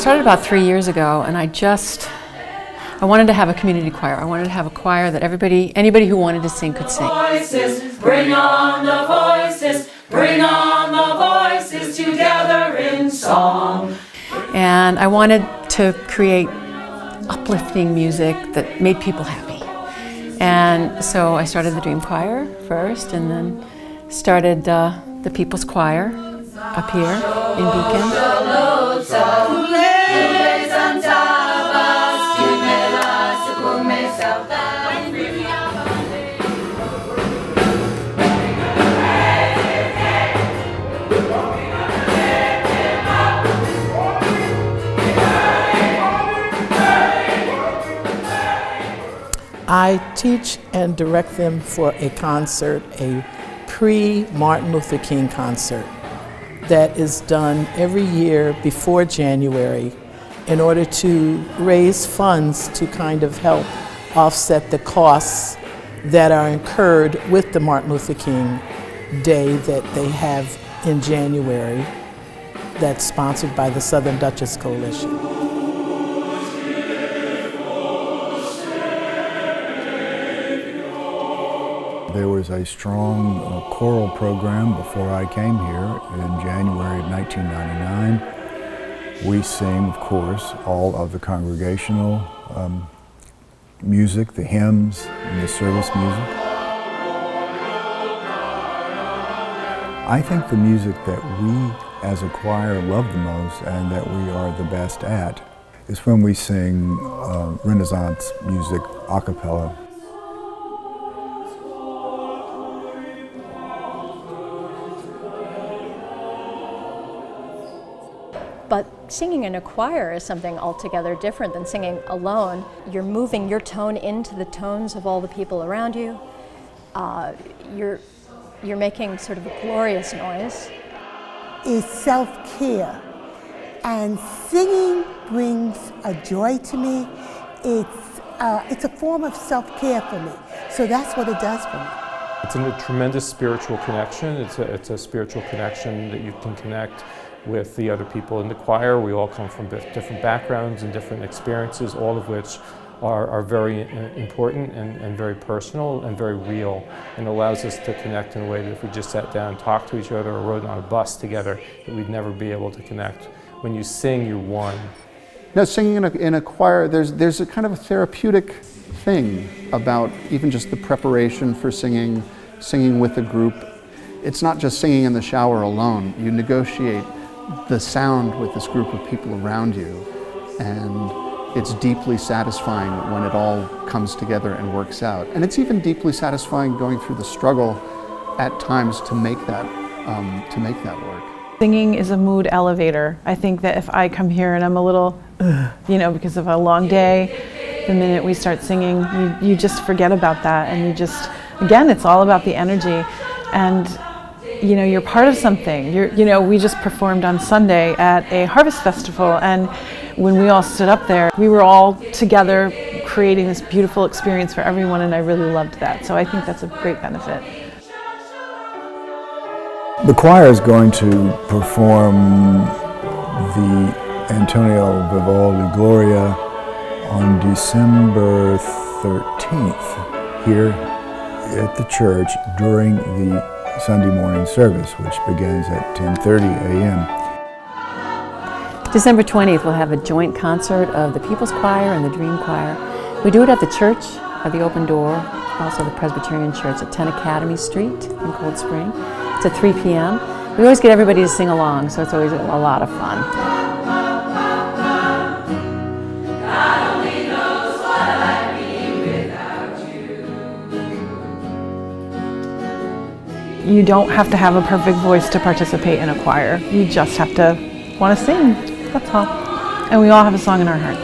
started about 3 years ago, and I wanted to have a community choir. I wanted to have a choir that anybody who wanted to sing could sing. Voices, bring on the voices, bring on the voices together in song. And I wanted to create uplifting music that made people happy. And so I started the Dream Choir first, and then started the People's Choir up here in Beacon. I teach and direct them for a concert, a pre-Martin Luther King concert that is done every year before January in order to raise funds to kind of help offset the costs that are incurred with the Martin Luther King Day that they have in January that's sponsored by the Southern Duchess Coalition. There was a strong choral program before I came here in January of 1999. We sing, of course, all of the congregational music, the hymns, and the service music. I think the music that we as a choir love the most and that we are the best at is when we sing Renaissance music a cappella. But singing in a choir is something altogether different than singing alone. You're moving your tone into the tones of all the people around you. You're making sort of a glorious noise. It's self-care, and singing brings a joy to me. It's a form of self-care for me, so that's what it does for me. It's a tremendous spiritual connection. It's a spiritual connection that you can connect with the other people in the choir. We all come from different backgrounds and different experiences, all of which are very important and very personal and very real, and allows us to connect in a way that if we just sat down and talked to each other or rode on a bus together, that we'd never be able to connect. When you sing, you're one. No, singing in a choir, there's a kind of a therapeutic thing about even just the preparation for singing with a group. It's not just singing in the shower alone. You negotiate the sound with this group of people around you, and it's deeply satisfying when it all comes together and works out. And it's even deeply satisfying going through the struggle at times to make that work. Singing is a mood elevator. I think that if I come here and I'm a little, because of a long day, the minute we start singing, you just forget about that, and you just, again, it's all about the energy. And you're part of something. We just performed on Sunday at a harvest festival, and when we all stood up there, we were all together creating this beautiful experience for everyone, and I really loved that. So I think that's a great benefit. The choir is going to perform the Antonio Vivaldi Gloria on December 13th here at the church during the Sunday morning service, which begins at 10:30 a.m. December 20th, we'll have a joint concert of the People's Choir and the Dream Choir. We do it at the church, at the Open Door, also the Presbyterian Church at 10 Academy Street in Cold Spring. It's at 3 p.m. We always get everybody to sing along, so it's always a lot of fun. You don't have to have a perfect voice to participate in a choir. You just have to want to sing, that's all. And we all have a song in our heart.